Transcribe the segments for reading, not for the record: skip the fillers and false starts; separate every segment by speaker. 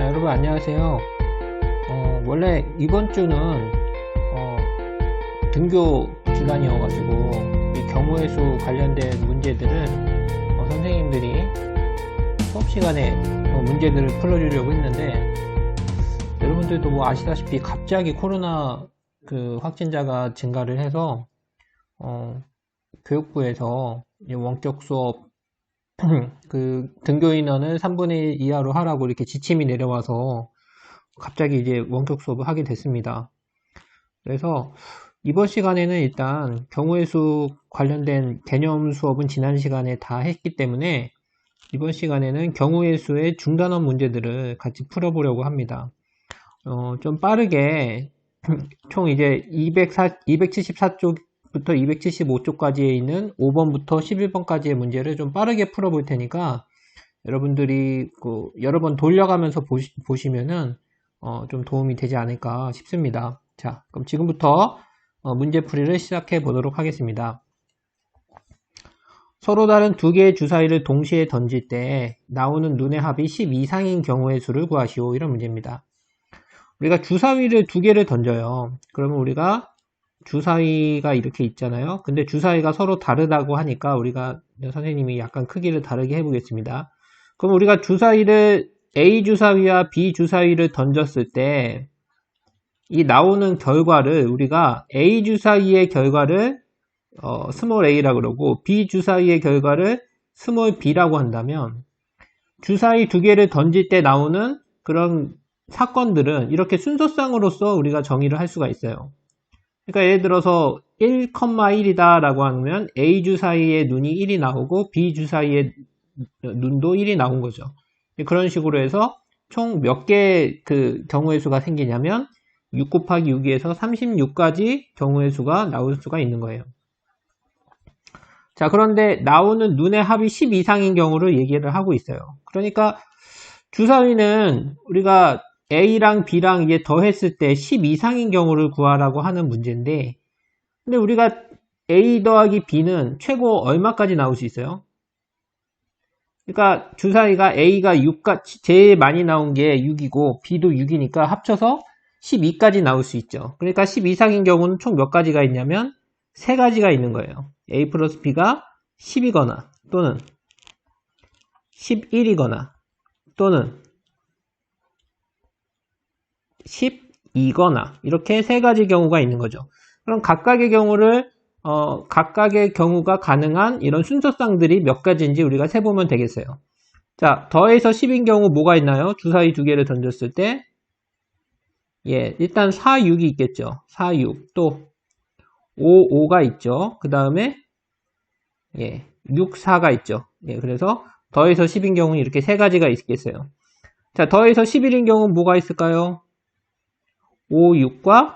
Speaker 1: 여러분 안녕하세요. 원래 이번 주는 등교 기간이어가지고 이 경우의 수 관련된 문제들을 선생님들이 수업 시간에 문제들을 풀어주려고 했는데, 여러분들도 뭐 아시다시피 갑자기 코로나 확진자가 증가를 해서 교육부에서 원격 수업 등교 인원을 3분의 1 이하로 하라고 이렇게 지침이 내려와서 갑자기 이제 원격 수업을 하게 됐습니다. 그래서 이번 시간에는 일단 경우의 수 관련된 개념 수업은 지난 시간에 다 했기 때문에 이번 시간에는 경우의 수의 중단원 문제들을 같이 풀어보려고 합니다. 좀 빠르게 총 이제 274쪽부터 275쪽까지에 있는 5번부터 11번까지의 문제를 좀 빠르게 풀어볼 테니까 여러분들이 여러 번 돌려가면서 보시면은 좀 도움이 되지 않을까 싶습니다. 자, 그럼 지금부터 문제풀이를 시작해 보도록 하겠습니다. 서로 다른 두 개의 주사위를 동시에 던질 때 나오는 눈의 합이 10 이상인 경우의 수를 구하시오. 이런 문제입니다. 우리가 주사위를 두 개를 던져요. 그러면 우리가 주사위가 이렇게 있잖아요. 근데 주사위가 서로 다르다고 하니까 우리가 선생님이 약간 크기를 다르게 해보겠습니다. 그럼 우리가 주사위를 A 주사위와 B 주사위를 던졌을 때 이 나오는 결과를 우리가 A 주사위의 결과를 스몰 a라고 그러고 B 주사위의 결과를 스몰 b라고 한다면 주사위 두 개를 던질 때 나오는 그런 사건들은 이렇게 순서상으로서 우리가 정의를 할 수가 있어요. 그러니까 예를 들어서 1,1이다 라고 하면 A 주사위의 눈이 1이 나오고 B 주사위의 눈도 1이 나온 거죠. 그런 식으로 해서 총 몇 개의 경우의 수가 생기냐면 6 곱하기 6에서 36가지 경우의 수가 나올 수가 있는 거예요. 자, 그런데 나오는 눈의 합이 10 이상인 경우를 얘기를 하고 있어요. 그러니까 주사위는 우리가 A랑 B랑 이게 더했을 때 10 이상인 경우를 구하라고 하는 문제인데, 근데 우리가 A 더하기 B는 최고 얼마까지 나올 수 있어요? 그러니까 주사위가 A가 6가 제일 많이 나온 게 6이고 B도 6이니까 합쳐서 12까지 나올 수 있죠. 그러니까 10 이상인 경우는 총 몇 가지가 있냐면 3가지가 있는 거예요. A 플러스 B가 10이거나 또는 11이거나 또는 12거나 이렇게 3가지 경우가 있는 거죠. 그럼 각각의 경우가 가능한 이런 순서상들이 몇 가지인지 우리가 세보면 되겠어요. 자, 더해서 10인 경우 뭐가 있나요? 주사위 두 개를 던졌을 때 일단 4, 6이 있겠죠. 4, 6 또 5, 5가 있죠. 그 다음에 6, 4가 있죠. 그래서 더해서 10인 경우는 이렇게 3가지가 있겠어요. 자, 더해서 11인 경우는 뭐가 있을까요? 5, 6과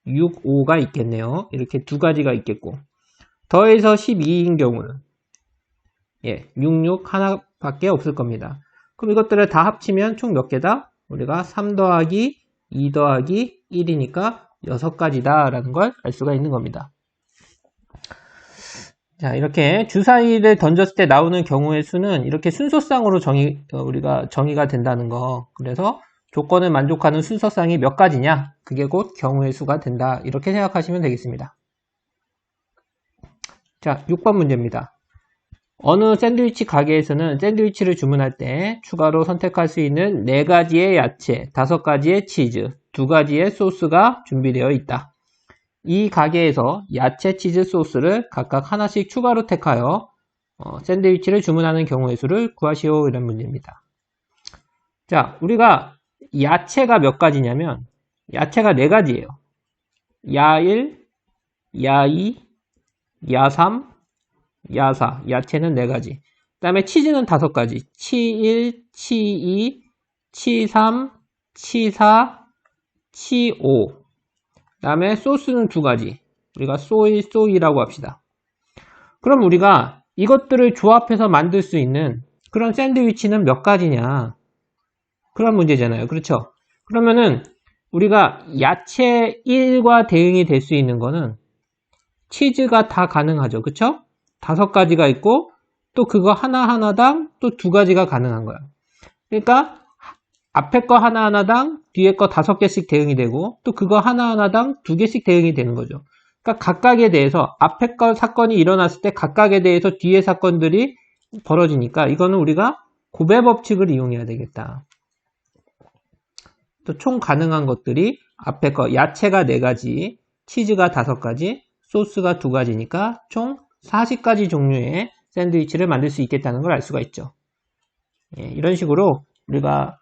Speaker 1: 6, 5가 있겠네요. 이렇게 2가지가 있겠고, 더해서 12인 경우는 6, 6 하나밖에 없을 겁니다. 그럼 이것들을 다 합치면 총 몇 개다? 우리가 3 더하기 2 더하기 1이니까 6가지다 라는 걸 알 수가 있는 겁니다. 자, 이렇게 주사위를 던졌을 때 나오는 경우의 수는 이렇게 순서상으로 우리가 정의가 된다는 거. 그래서 조건을 만족하는 순서상이 몇 가지냐? 그게 곧 경우의 수가 된다. 이렇게 생각하시면 되겠습니다. 자, 6번 문제입니다. 어느 샌드위치 가게에서는 샌드위치를 주문할 때 추가로 선택할 수 있는 4가지의 야채, 5가지의 치즈, 2가지의 소스가 준비되어 있다. 이 가게에서 야채, 치즈, 소스를 각각 하나씩 추가로 택하여 샌드위치를 주문하는 경우의 수를 구하시오. 이런 문제입니다. 자, 우리가 야채가 몇 가지냐면 야채가 4가지예요. 야1, 야2, 야3, 야4. 야채는 4가지. 그 다음에 치즈는 5가지. 치1, 치2, 치3, 치4, 치5. 그 다음에 소스는 2가지. 우리가 소이, 소이라고 합시다. 그럼 우리가 이것들을 조합해서 만들 수 있는 그런 샌드위치는 몇 가지냐? 그런 문제잖아요. 그렇죠? 그러면은 우리가 야채 1과 대응이 될 수 있는 거는 치즈가 다 가능하죠. 그쵸? 5가지가 있고 또 그거 하나하나당 또 2가지가 가능한 거예요. 그러니까 앞에 거 하나하나당 뒤에 거 5개씩 대응이 되고 또 그거 하나하나당 2개씩 대응이 되는 거죠. 그러니까 각각에 대해서 앞에 거 사건이 일어났을 때 각각에 대해서 뒤에 사건들이 벌어지니까 이거는 우리가 곱의 법칙을 이용해야 되겠다. 또 총 가능한 것들이 앞에 거 야채가 4가지, 치즈가 5가지, 소스가 2가지니까 총 40가지 종류의 샌드위치를 만들 수 있겠다는 걸 알 수가 있죠. 예, 이런 식으로 우리가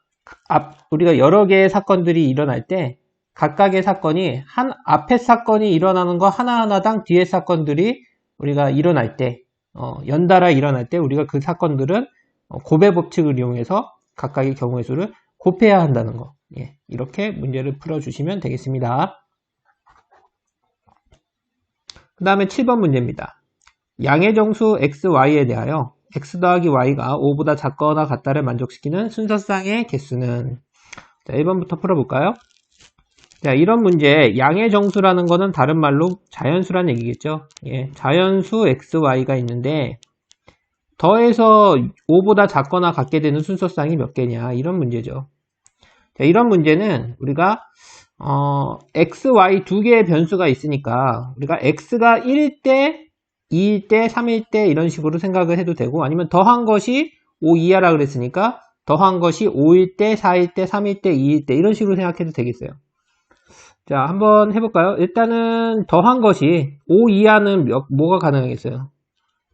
Speaker 1: 여러 개의 사건들이 일어날 때 각각의 사건이 앞에 사건이 일어나는 거 하나하나당 뒤에 사건들이 우리가 일어날 때 연달아 일어날 때 우리가 그 사건들은 곱의 법칙을 이용해서 각각의 경우의 수를 곱해야 한다는 거. 예, 이렇게 문제를 풀어주시면 되겠습니다. 그 다음에 7번 문제입니다. 양의 정수 x, y에 대하여 x 더하기 y가 5보다 작거나 같다를 만족시키는 순서쌍의 개수는. 자, 1번부터 풀어볼까요? 자, 이런 문제 양의 정수라는 거는 다른 말로 자연수란 얘기겠죠. 예, 자연수 x, y가 있는데 더해서 5보다 작거나 같게 되는 순서쌍이 몇 개냐 이런 문제죠. 자, 이런 문제는 우리가 x, y 두 개의 변수가 있으니까 우리가 x가 1일 때, 2일 때, 3일 때 이런 식으로 생각을 해도 되고 아니면 더한 것이 5 이하라 그랬으니까 더한 것이 5일 때, 4일 때, 3일 때, 2일 때 이런 식으로 생각해도 되겠어요. 자, 한번 해볼까요? 일단은 더한 것이 5 이하는 뭐가 가능하겠어요?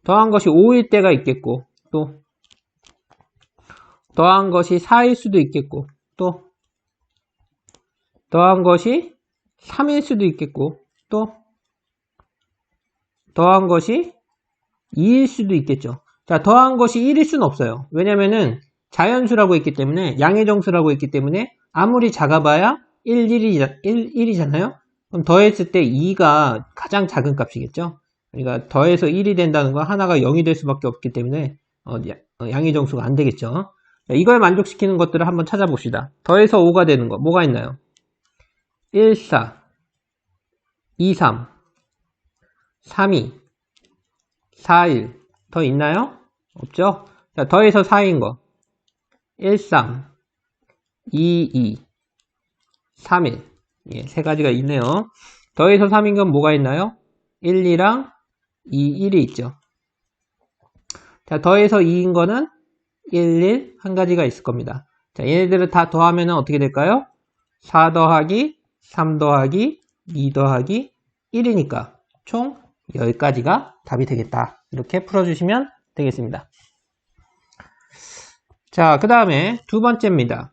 Speaker 1: 더한 것이 5일 때가 있겠고 또 더한 것이 4일 수도 있겠고 또 더한 것이 3일 수도 있겠고 또 더한 것이 2일 수도 있겠죠. 자, 더한 것이 1일 수는 없어요. 왜냐면은 자연수라고 했기 때문에 양의 정수라고 했기 때문에 아무리 작아봐야 1이잖아요. 그럼 더했을 때 2가 가장 작은 값이겠죠. 그러니까 더해서 1이 된다는 건 하나가 0이 될 수밖에 없기 때문에 양의 정수가 안 되겠죠. 자, 이걸 만족시키는 것들을 한번 찾아봅시다. 더해서 5가 되는 거 뭐가 있나요? 1, 4, 2, 3, 3, 2, 4, 1 더 있나요? 없죠? 자, 더해서 4인 거 1, 3, 2, 2, 3, 1 예, 세 가지가 있네요. 더해서 3인 건 뭐가 있나요? 1, 2랑 2, 1이 있죠. 자, 더해서 2인 거는 1, 1 한 가지가 있을 겁니다. 자, 얘네들을 다 더하면 어떻게 될까요? 4 더하기 3 더하기 2 더하기 1이니까 총 10가지가 답이 되겠다. 이렇게 풀어주시면 되겠습니다. 자, 그 다음에 두 번째입니다.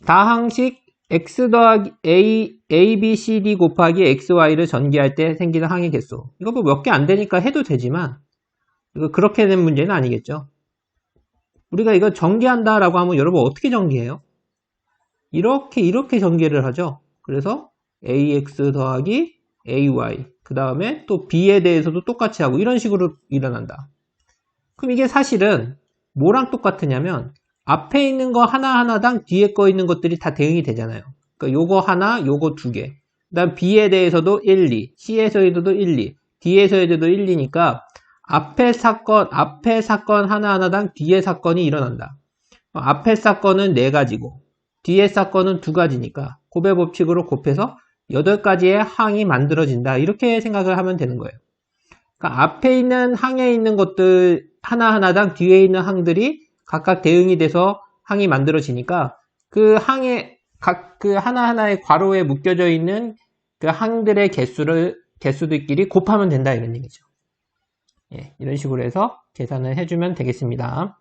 Speaker 1: 다항식 x 더하기 a, b, c, d 곱하기 x, y를 전개할 때 생기는 항의 개수. 이거 뭐 몇 개 안 되니까 해도 되지만 이거 그렇게 된 문제는 아니겠죠. 우리가 이거 전개한다라고 하면 여러분 어떻게 전개해요? 이렇게 전개를 하죠. 그래서 ax 더하기 ay 그 다음에 또 b에 대해서도 똑같이 하고 이런 식으로 일어난다. 그럼 이게 사실은 뭐랑 똑같으냐면 앞에 있는 거 하나하나당 뒤에 거 있는 것들이 다 대응이 되잖아요. 그러니까 요거 하나, 요거 두 개. 그 다음 B에 대해서도 1, 2, C에서도 1, 2, D에서도 1, 2니까 앞에 사건 하나하나당 뒤에 사건이 일어난다. 앞에 사건은 4가지고 뒤에 사건은 2가지니까 곱의 법칙으로 곱해서 8가지의 항이 만들어진다. 이렇게 생각을 하면 되는 거예요. 그러니까 앞에 있는 항에 있는 것들 하나하나당 뒤에 있는 항들이 각각 대응이 돼서 항이 만들어지니까 그 항의 그 하나하나의 괄호에 묶여져 있는 그 항들의 개수들끼리 곱하면 된다 이런 얘기죠. 예, 이런 식으로 해서 계산을 해주면 되겠습니다.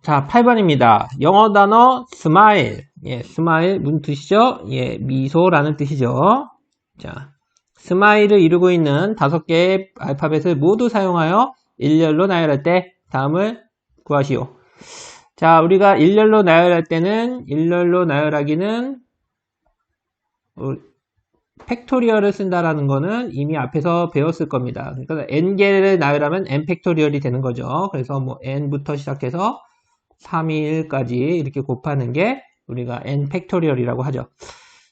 Speaker 1: 자, 8번입니다. 영어 단어 smile. 예, smile 무슨 뜻이죠? 예, 미소라는 뜻이죠. 자, 스마일을 이루고 있는 5개의 알파벳을 모두 사용하여 일렬로 나열할 때 다음을 구하시오. 자, 우리가 일렬로 나열할 때는 일렬로 나열하기는 팩토리얼을 쓴다라는 거는 이미 앞에서 배웠을 겁니다. 그러니까 n개를 나열하면 n 팩토리얼이 되는 거죠. 그래서 뭐 n부터 시작해서 3일까지 이렇게 곱하는 게 우리가 n 팩토리얼이라고 하죠.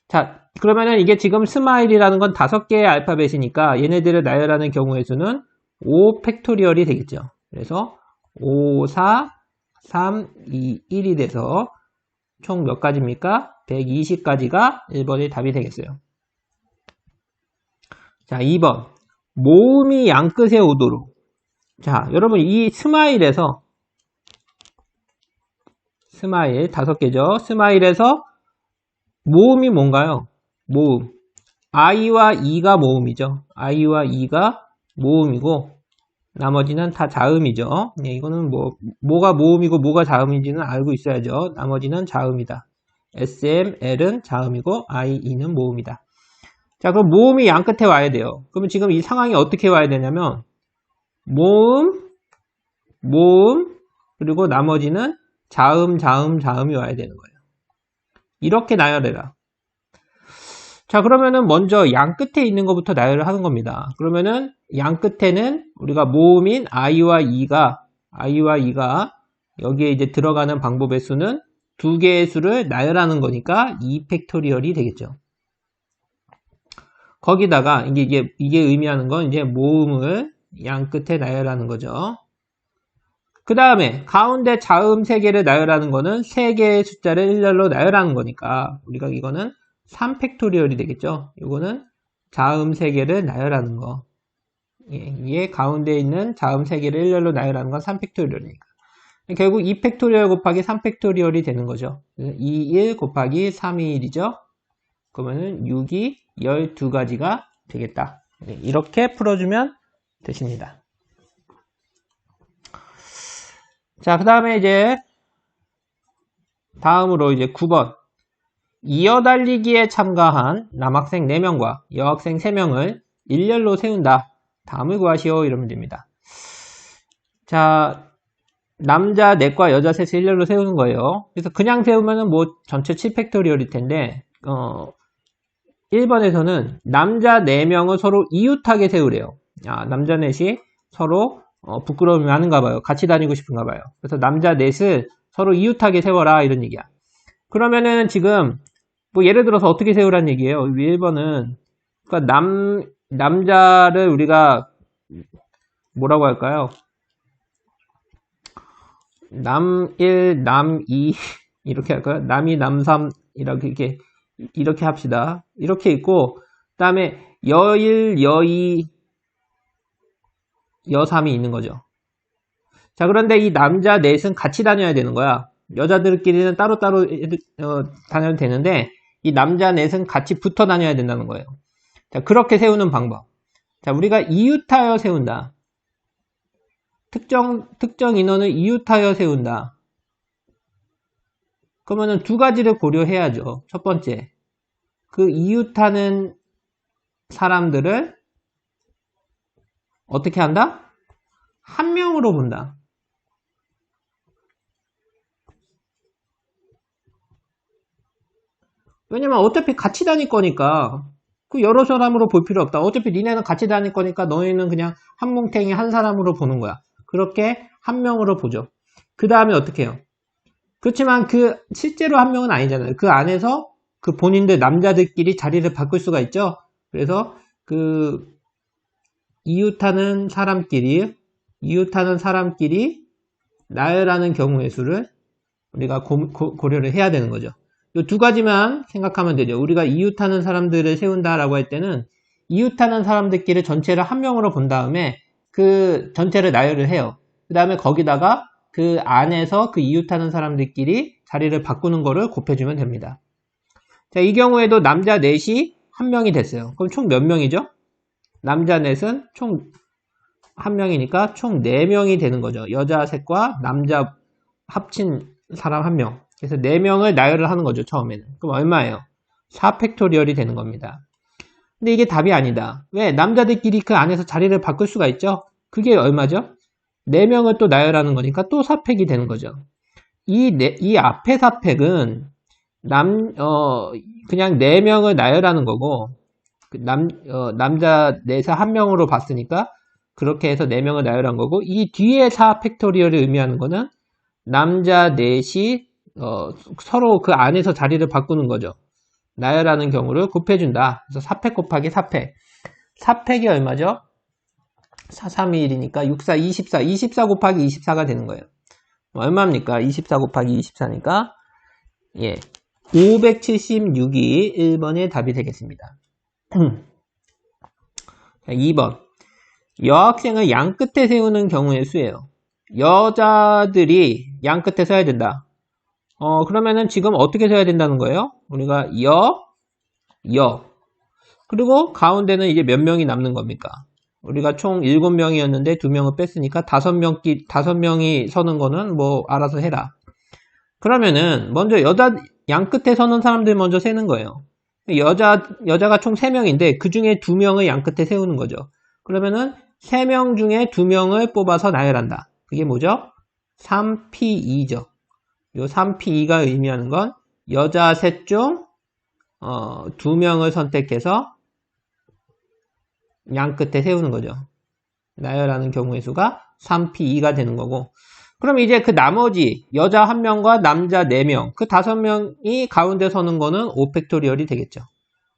Speaker 1: 자, 그러면은 이게 지금 스마일이라는 건 5개의 알파벳이니까 얘네들을 나열하는 경우의 수는 5 팩토리얼이 되겠죠. 그래서 5, 4, 3, 2, 1이 돼서 총 몇 가지입니까? 120가지가 1번의 답이 되겠어요. 자, 2번. 모음이 양끝에 오도록. 자, 여러분 이 스마일에서 스마일 5개죠. 스마일에서 모음이 뭔가요? 모음. I와 E가 모음이죠. I와 E가 모음이고 나머지는 다 자음이죠. 네, 이거는 뭐가 모음이고 뭐가 자음인지는 알고 있어야죠. 나머지는 자음이다. SM, L은 자음이고 I, E는 모음이다. 자, 그럼 모음이 양 끝에 와야 돼요. 그러면 지금 이 상황이 어떻게 와야 되냐면 모음, 모음, 그리고 나머지는 자음, 자음, 자음이 와야 되는 거예요. 이렇게 나열해라. 자, 그러면은 먼저 양 끝에 있는 것부터 나열을 하는 겁니다. 그러면은 양 끝에는 우리가 모음인 I와 E가 여기에 이제 들어가는 방법의 수는 2개의 수를 나열하는 거니까 2팩토리얼이 되겠죠. 거기다가 이게 의미하는 건 이제 모음을 양 끝에 나열하는 거죠. 그 다음에 가운데 자음 3개를 나열하는 거는 3개의 숫자를 일렬로 나열하는 거니까 우리가 이거는 3팩토리얼이 되겠죠. 이거는 자음 3개를 나열하는 거. 이게 가운데 있는 자음 3개를 일렬로 나열하는 건 3팩토리얼이니까. 결국 2팩토리얼 곱하기 3팩토리얼이 되는 거죠. 2, 1 곱하기 3이 1이죠. 그러면은 6이 12가지가 되겠다. 이렇게 풀어주면 되십니다. 자, 그 다음에 이제 다음으로 이제 9번. 이어달리기에 참가한 남학생 4명과 여학생 3명을 일렬로 세운다. 다음을 구하시오. 이러면 됩니다. 자, 남자 넷과 여자 셋을 일렬로 세우는 거예요. 그래서 그냥 세우면은 전체 7팩토리얼일 텐데, 1번에서는 남자 4명을 서로 이웃하게 세우래요. 남자 넷이 서로 부끄러움이 많은가 봐요. 같이 다니고 싶은가 봐요. 그래서 남자 넷을 서로 이웃하게 세워라. 이런 얘기야. 그러면은 지금 예를 들어서 어떻게 세우란 얘기예요. 1번은 그러니까 남자를 우리가 뭐라고 할까요? 남 1, 남 2 이렇게 할까요? 남 2, 남 3 이렇게 합시다. 이렇게 있고 그다음에 여 1, 여 2, 여 3이 있는 거죠. 자, 그런데 이 남자 넷은 같이 다녀야 되는 거야. 여자들끼리는 따로따로 다녀도 되는데 이 남자 넷은 같이 붙어 다녀야 된다는 거예요. 자, 그렇게 세우는 방법. 자, 우리가 이웃하여 세운다. 특정 인원을 이웃하여 세운다. 그러면은 2가지를 고려해야죠. 첫 번째, 그 이웃하는 사람들을 어떻게 한다? 한 명으로 본다. 왜냐면 어차피 같이 다닐 거니까 그 여러 사람으로 볼 필요 없다. 어차피 니네는 같이 다닐 거니까 너희는 그냥 한 뭉탱이 한 사람으로 보는 거야. 그렇게 한 명으로 보죠. 그 다음에 어떻게 해요? 그렇지만 실제로 한 명은 아니잖아요. 그 안에서 그 본인들 남자들끼리 자리를 바꿀 수가 있죠. 그래서 이웃하는 사람끼리 나열하는 경우의 수를 우리가 고려를 해야 되는 거죠. 이 2가지만 생각하면 되죠. 우리가 이웃하는 사람들을 세운다라고 할 때는 이웃하는 사람들끼리 전체를 한 명으로 본 다음에 그 전체를 나열을 해요. 그 다음에 거기다가 그 안에서 그 이웃하는 사람들끼리 자리를 바꾸는 거를 곱해주면 됩니다. 자, 이 경우에도 남자 넷이 한 명이 됐어요. 그럼 총 몇 명이죠? 남자 넷은 총 한 명이니까 총 4명이 되는 거죠. 여자 셋과 남자 합친 사람 한 명. 그래서 4명을 나열을 하는 거죠, 처음에는. 그럼 얼마예요? 4팩토리얼이 되는 겁니다. 근데 이게 답이 아니다. 왜? 남자들끼리 그 안에서 자리를 바꿀 수가 있죠? 그게 얼마죠? 4명을 또 나열하는 거니까 또 4팩이 되는 거죠. 이 앞에 4팩은 그냥 4명을 나열하는 거고, 남자 넷에서 한 명으로 봤으니까 그렇게 해서 4명을 나열한 거고, 이 뒤에 4팩토리얼을 의미하는 거는 남자 넷이 서로 그 안에서 자리를 바꾸는 거죠. 나열하는 경우를 곱해준다. 그래서 4팩 곱하기 4팩. 4팩이 얼마죠? 4, 3, 2, 1이니까 6, 4, 24. 24 곱하기 24가 되는 거예요. 얼마입니까? 24 곱하기 24니까 예, 576이 1번의 답이 되겠습니다. 2번 여학생을 양 끝에 세우는 경우의 수예요. 여자들이 양 끝에 서야 된다. 그러면은 지금 어떻게 서야 된다는 거예요? 우리가 여 그리고 가운데는 이제 몇 명이 남는 겁니까? 우리가 총 7명이었는데 2명을 뺐으니까 5명이 서는 거는 뭐 알아서 해라. 그러면은 먼저 양 끝에 서는 사람들 먼저 세는 거예요. 여자가 총 3명인데 그 중에 2명을 양 끝에 세우는 거죠. 그러면은 3명 중에 2명을 뽑아서 나열한다. 그게 뭐죠? 3P2죠. 요 3P2가 의미하는 건 여자 셋 중 2명을 선택해서 양 끝에 세우는 거죠. 나열하는 경우의 수가 3P2가 되는 거고, 그럼 이제 그 나머지 여자 1명과 남자 4명, 그 5명이 가운데 서는 거는 5팩토리얼이 되겠죠.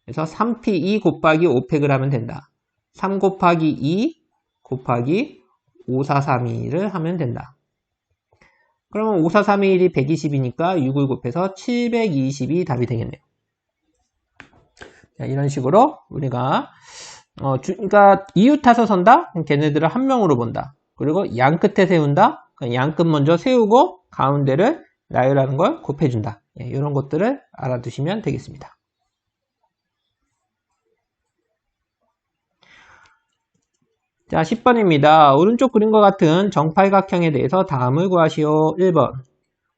Speaker 1: 그래서 3P2 곱하기 5팩을 하면 된다. 3 곱하기 2 곱하기 5432를 하면 된다. 그러면 5432이 120이니까 6을 곱해서 720이 답이 되겠네요. 자, 이런 식으로 우리가 그러니까 이웃타서 선다? 그럼 걔네들을 한 명으로 본다. 그리고 양 끝에 세운다? 양 끝 먼저 세우고 가운데를 나열하는 걸 곱해준다. 예, 이런 것들을 알아두시면 되겠습니다. 자, 10번입니다. 오른쪽 그림과 같은 정팔각형에 대해서 다음을 구하시오. 1번.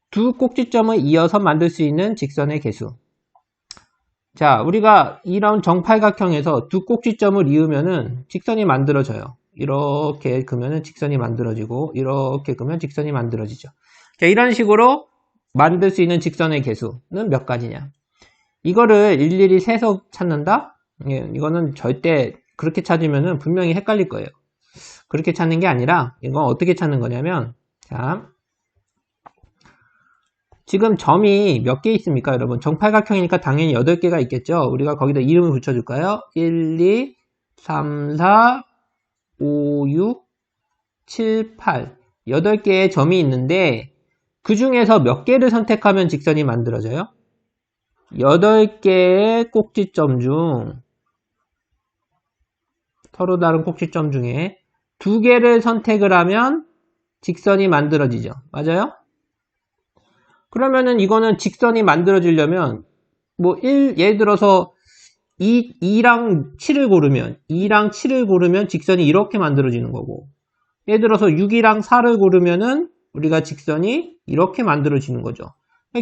Speaker 1: 두 꼭지점을 이어서 만들 수 있는 직선의 개수. 자, 우리가 이런 정팔각형에서 두 꼭지점을 이으면은 직선이 만들어져요. 이렇게 그으면은 직선이 만들어지고, 이렇게 그으면 직선이 만들어지죠. 자, 이런 식으로 만들 수 있는 직선의 개수는 몇 가지냐? 이거를 일일이 세서 찾는다? 예, 이거는 절대 그렇게 찾으면은 분명히 헷갈릴 거예요. 그렇게 찾는 게 아니라, 이건 어떻게 찾는 거냐면, 자, 지금 점이 몇 개 있습니까, 여러분? 정팔각형이니까 당연히 8개가 있겠죠? 우리가 거기다 이름을 붙여줄까요? 1, 2, 3, 4, 5, 6, 7, 8. 8개의 점이 있는데, 그 중에서 몇 개를 선택하면 직선이 만들어져요? 8개의 꼭지점 중, 서로 다른 꼭지점 중에 2개를 선택을 하면 직선이 만들어지죠. 맞아요? 그러면은 이거는 직선이 만들어지려면 예를 들어서 2랑 7을 고르면 직선이 이렇게 만들어지는 거고, 예를 들어서 6이랑 4를 고르면은 우리가 직선이 이렇게 만들어지는 거죠.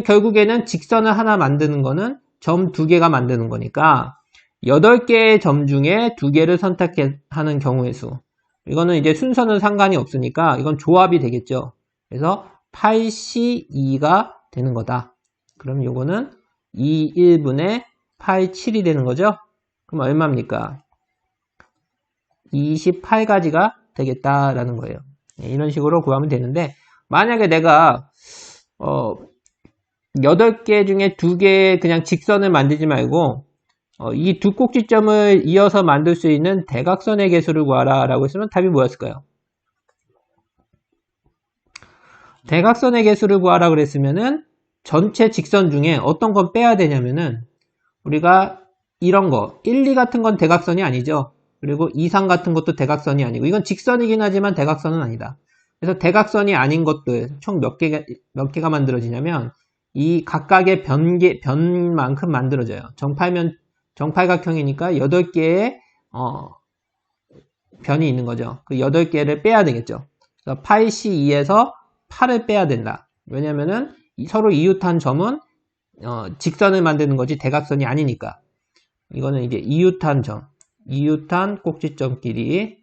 Speaker 1: 결국에는 직선을 하나 만드는 거는 점 2개가 만드는 거니까 8개의 점 중에 2개를 선택하는 경우의 수. 이거는 이제 순서는 상관이 없으니까 이건 조합이 되겠죠. 그래서 8C2가 되는 거다. 그럼 요거는 2, 1분의 8, 7이 되는 거죠. 그럼 얼마입니까? 28가지가 되겠다라는 거예요. 이런 식으로 구하면 되는데, 만약에 내가 8개 중에 2개 그냥 직선을 만들지 말고 이 두 꼭지점을 이어서 만들 수 있는 대각선의 개수를 구하라 라고 했으면 답이 뭐였을까요? 대각선의 개수를 구하라 그랬으면은 전체 직선 중에 어떤 건 빼야 되냐면은 우리가 이런 거 1, 2 같은 건 대각선이 아니죠. 그리고 2, 3 같은 것도 대각선이 아니고, 이건 직선이긴 하지만 대각선은 아니다. 그래서 대각선이 아닌 것들 총 몇 개가 만들어지냐면 이 각각의 변만큼 만들어져요. 정팔각형이니까 8개의 변이 있는 거죠. 그 8개를 빼야 되겠죠. 그래서 8C2에서 8을 빼야 된다. 왜냐면은 서로 이웃한 점은 직선을 만드는 거지 대각선이 아니니까. 이거는 이제 이웃한 꼭지점끼리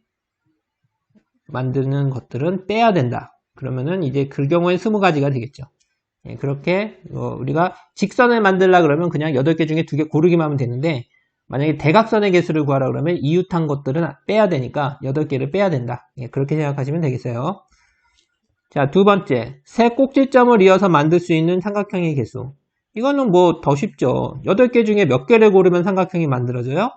Speaker 1: 만드는 것들은 빼야 된다. 그러면은 이제 그 경우엔 20가지가 되겠죠. 예, 그렇게 우리가 직선을 만들려 그러면 그냥 8개 중에 2개 고르기만 하면 되는데, 만약에 대각선의 개수를 구하라 그러면 이웃한 것들은 빼야 되니까 8개를 빼야 된다. 예, 그렇게 생각하시면 되겠어요. 자, 두 번째, 세 꼭지점을 이어서 만들 수 있는 삼각형의 개수. 이거는 뭐 더 쉽죠. 8개 중에 몇 개를 고르면 삼각형이 만들어져요?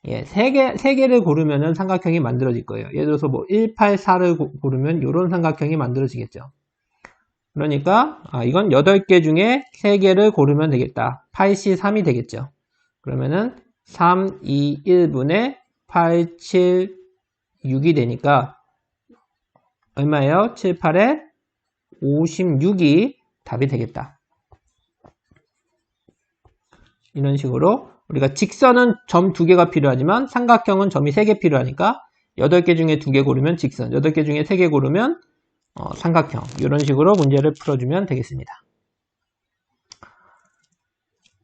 Speaker 1: 예, 3개를 고르면 삼각형이 만들어질 거예요. 예를 들어서 1, 8, 4를 고르면 이런 삼각형이 만들어지겠죠. 그러니까 이건 8개 중에 3개를 고르면 되겠다. 8C3이 되겠죠. 그러면은 3, 2, 1분의 8, 7, 6이 되니까 얼마예요? 7, 8에 56이 답이 되겠다. 이런 식으로 우리가 직선은 점 2개가 필요하지만 삼각형은 점이 3개 필요하니까 8개 중에 2개 고르면 직선, 8개 중에 3개 고르면 삼각형. 이런 식으로 문제를 풀어주면 되겠습니다.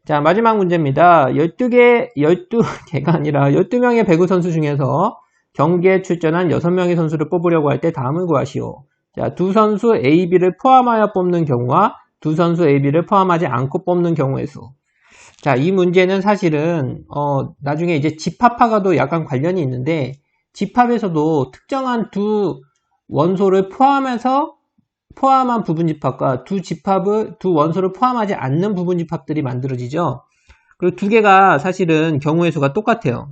Speaker 1: 자, 마지막 문제입니다. 12개가 아니라 12명의 배구 선수 중에서 경기에 출전한 6명의 선수를 뽑으려고 할 때 다음을 구하시오. 자, 두 선수 A, B를 포함하여 뽑는 경우와 두 선수 A, B를 포함하지 않고 뽑는 경우의 수. 자, 이 문제는 사실은 나중에 이제 집합화가도 약간 관련이 있는데 집합에서도 특정한 두 원소를 포함한 부분집합과 두 원소를 포함하지 않는 부분집합들이 만들어지죠. 그리고 두 개가 사실은 경우의 수가 똑같아요.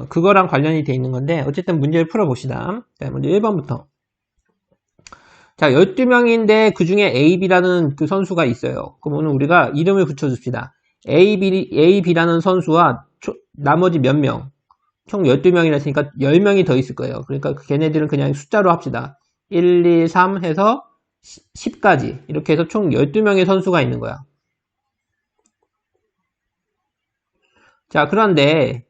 Speaker 1: 그거랑 관련이 돼 있는 건데 어쨌든 문제를 풀어봅시다. 자, 먼저 1번부터. 자, 12명인데 그 중에 A, B라는 그 선수가 있어요. 그러면 우리가 이름을 붙여줍시다. A, B라는 선수와 나머지 몇 명? 총 12명이라 했으니까 10명이 더 있을 거예요. 그러니까 걔네들은 그냥 숫자로 합시다. 1, 2, 3 해서 10까지. 이렇게 해서 총 12명의 선수가 있는 거야. 자, 그런데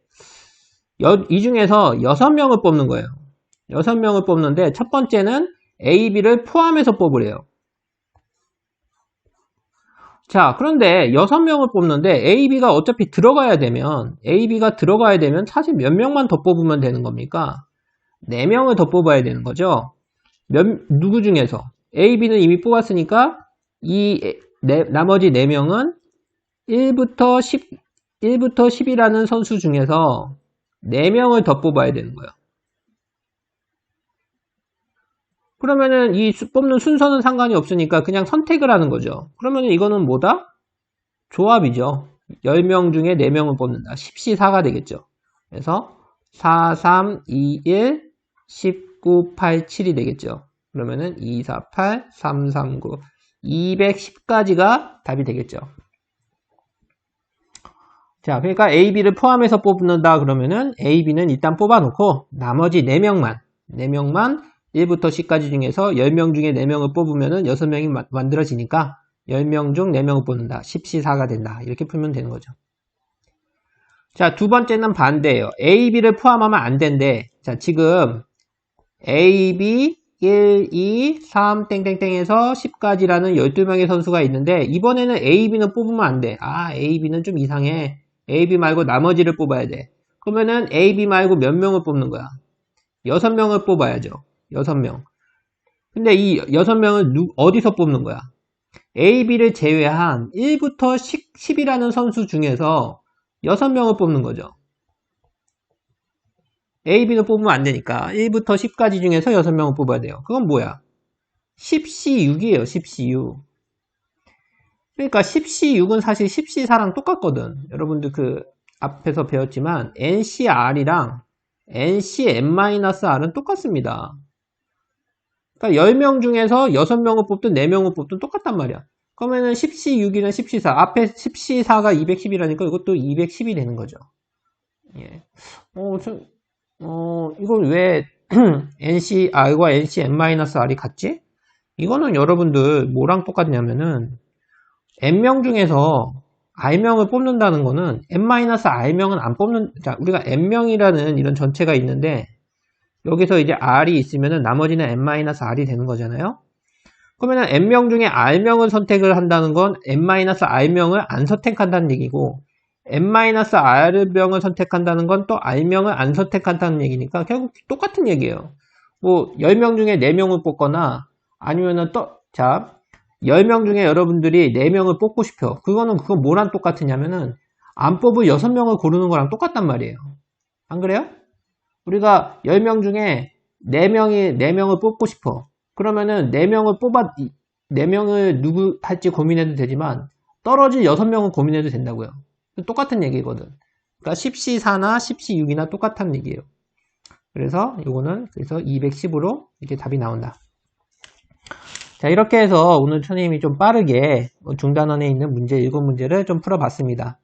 Speaker 1: 이 중에서 6명을 뽑는 거예요. 6명을 뽑는데 첫 번째는 A, B를 포함해서 뽑으래요. 자, 그런데 6명을 뽑는데 A, B가 어차피 들어가야 되면 사실 몇 명만 더 뽑으면 되는 겁니까? 4명을 더 뽑아야 되는 거죠. 누구 중에서? A, B는 이미 뽑았으니까 나머지 4명은 1부터 10이라는 선수 중에서 4명을 더 뽑아야 되는 거예요. 그러면은 이 뽑는 순서는 상관이 없으니까 그냥 선택을 하는 거죠. 그러면은 이거는 뭐다? 조합이죠. 10명 중에 4명을 뽑는다. 10C4가 되겠죠. 그래서 4, 3, 2, 1, 19, 8, 7이 되겠죠. 그러면은 2, 4, 8, 3, 3, 9, 210까지가 답이 되겠죠. 자, 그러니까 A, B를 포함해서 뽑는다 그러면은 A, B는 일단 뽑아놓고 나머지 4명만 1부터 10까지 중에서 10명 중에 4명을 뽑으면은 6명이 만들어지니까 10명 중 4명을 뽑는다. 10C4가 된다. 이렇게 풀면 되는 거죠. 자, 두 번째는 반대예요. A, B를 포함하면 안 된대. 자, 지금 A, B 1, 2, 3, 땡땡땡에서 10까지라는 12명의 선수가 있는데 이번에는 A, B는 뽑으면 안 돼. A, B는 좀 이상해. A, B 말고 나머지를 뽑아야 돼. 그러면은 A, B 말고 몇 명을 뽑는 거야? 6명을 뽑아야죠. 6명. 근데 이 6명을 어디서 뽑는 거야? A, B를 제외한 1부터 10이라는 선수 중에서 6명을 뽑는 거죠. A, B는 뽑으면 안 되니까 1부터 10까지 중에서 6명을 뽑아야 돼요. 그건 뭐야? 10C6이에요. 10C6. 그러니까 10C6은 사실 10C4랑 똑같거든. 여러분들 그 앞에서 배웠지만 NCR이랑 NCM-R은 똑같습니다. 그러니까 10명 중에서 6명을 뽑든 4명을 뽑든 똑같단 말이야. 그러면은 10C6이나 10C4 앞에 10C4가 210이라니까 이것도 210이 되는 거죠. 예. 이건 왜 NCR과 NCM-R이 같지? 이거는 여러분들 뭐랑 똑같냐면은 N명 중에서 R명을 뽑는다는 거는 N-R명은 안 뽑는, 자, 우리가 N명이라는 이런 전체가 있는데 여기서 이제 R이 있으면은 나머지는 N-R이 되는 거잖아요. 그러면은 N명 중에 R명을 선택을 한다는 건 N-R명을 안 선택한다는 얘기고 N-R명을 선택한다는 건 또 R명을 안 선택한다는 얘기니까 결국 똑같은 얘기예요. 뭐 10명 중에 4명을 뽑거나 아니면은 자 10명 중에 여러분들이 4명을 뽑고 싶어. 그건 뭐랑 똑같으냐면은 안 뽑을 6명을 고르는 거랑 똑같단 말이에요. 안 그래요? 우리가 10명 중에 4명을 뽑고 싶어. 그러면은 4명을 누구 할지 고민해도 되지만 떨어질 6명은 고민해도 된다고요. 똑같은 얘기거든. 그러니까 10C4나 10C6이나 똑같은 얘기예요. 그래서 이거는 그래서 210으로 이렇게 답이 나온다. 자, 이렇게 해서 오늘 선생님이 좀 빠르게 중단원에 있는 문제 7문제를 좀 풀어봤습니다.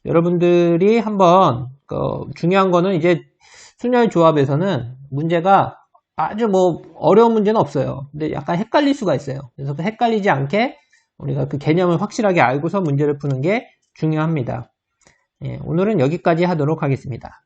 Speaker 1: 여러분들이 한번 중요한 거는 이제 순열 조합에서는 문제가 아주 어려운 문제는 없어요. 근데 약간 헷갈릴 수가 있어요. 그래서 그 헷갈리지 않게 우리가 그 개념을 확실하게 알고서 문제를 푸는 게 중요합니다. 예, 오늘은 여기까지 하도록 하겠습니다.